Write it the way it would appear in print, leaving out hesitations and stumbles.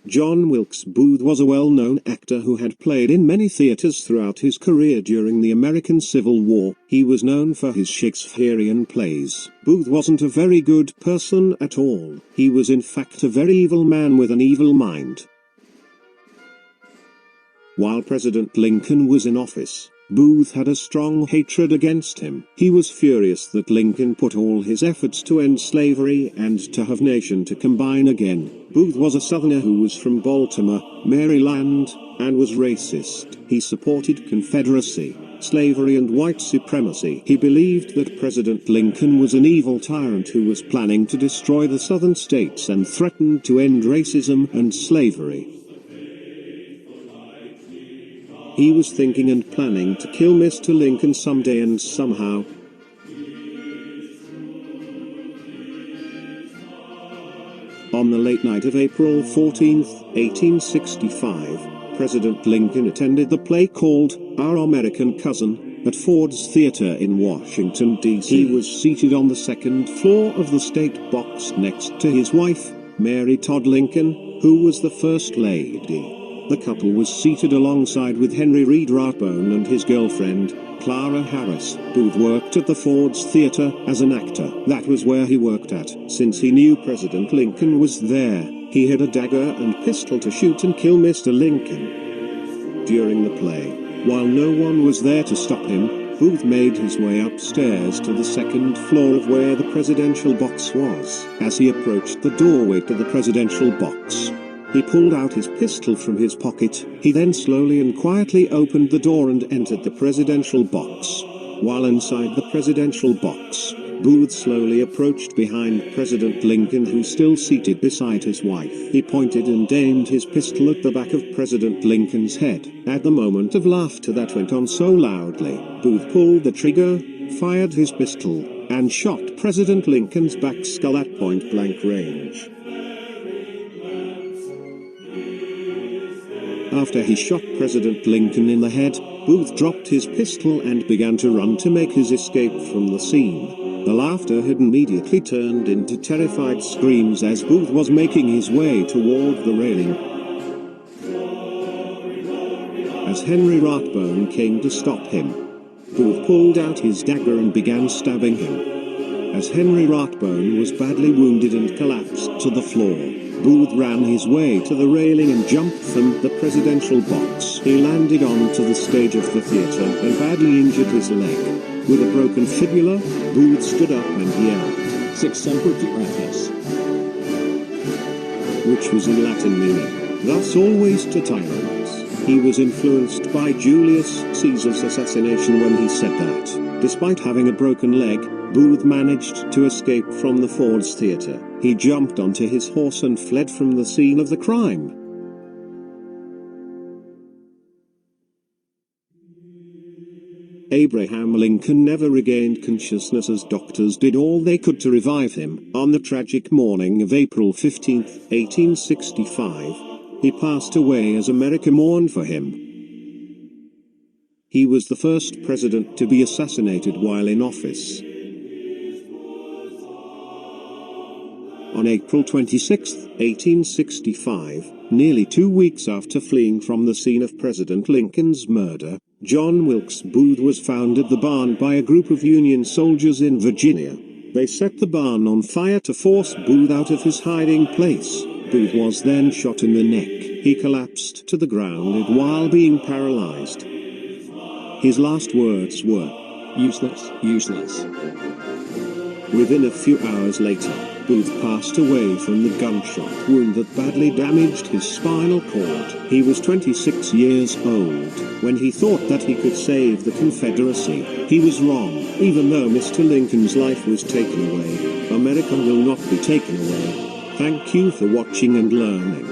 John Wilkes Booth was a well-known actor who had played in many theaters throughout his career during the American Civil War. He was known for his Shakespearean plays. Booth wasn't a very good person at all. He was in fact a very evil man with an evil mind. While President Lincoln was in office, Booth had a strong hatred against him. He was furious that Lincoln put all his efforts to end slavery and to have nation to combine again. Booth was a Southerner who was from Baltimore, Maryland, and was racist. He supported Confederacy, slavery and white supremacy. He believed that President Lincoln was an evil tyrant who was planning to destroy the Southern states and threatened to end racism and slavery. He was thinking and planning to kill Mr. Lincoln someday and somehow. On the late night of April 14, 1865, President Lincoln attended the play called Our American Cousin at Ford's Theater in Washington, D.C. He was seated on the second floor of the state box next to his wife, Mary Todd Lincoln, who was the First Lady. The couple was seated alongside with Henry Reed Rathbone and his girlfriend, Clara Harris. Booth worked at the Ford's Theater as an actor. That was where he worked at. Since he knew President Lincoln was there, he had a dagger and pistol to shoot and kill Mr. Lincoln. During the play, while no one was there to stop him, Booth made his way upstairs to the second floor of where the presidential box was. As he approached the doorway to the presidential box, he pulled out his pistol from his pocket. He then slowly and quietly opened the door and entered the presidential box. While inside the presidential box, Booth slowly approached behind President Lincoln, who still seated beside his wife. He pointed and aimed his pistol at the back of President Lincoln's head. At the moment of laughter that went on so loudly, Booth pulled the trigger, fired his pistol, and shot President Lincoln's back skull at point-blank range. After he shot President Lincoln in the head, Booth dropped his pistol and began to run to make his escape from the scene. The laughter had immediately turned into terrified screams as Booth was making his way toward the railing. As Henry Rathbone came to stop him, Booth pulled out his dagger and began stabbing him. As Henry Rathbone was badly wounded and collapsed to the floor, Booth ran his way to the railing and jumped from the presidential box. He landed onto the stage of the theater and badly injured his leg. With a broken fibula, Booth stood up and yelled, "Sic semper tyrannis," which was in Latin meaning, "Thus always to tyrants." He was influenced by Julius Caesar's assassination when he said that. Despite having a broken leg, Booth managed to escape from the Ford's Theater. He jumped onto his horse and fled from the scene of the crime. Abraham Lincoln never regained consciousness as doctors did all they could to revive him. On the tragic morning of April 15, 1865, he passed away as America mourned for him. He was the first president to be assassinated while in office. On April 26, 1865, nearly 2 weeks after fleeing from the scene of President Lincoln's murder, John Wilkes Booth was found at the barn by a group of Union soldiers in Virginia. They set the barn on fire to force Booth out of his hiding place. Booth was then shot in the neck. He collapsed to the ground while being paralyzed. His last words were, "Useless, useless." Within a few hours later, Booth passed away from the gunshot wound that badly damaged his spinal cord. He was 26 years old when he thought that he could save the Confederacy. He was wrong. Even though Mr. Lincoln's life was taken away, America will not be taken away. Thank you for watching and learning.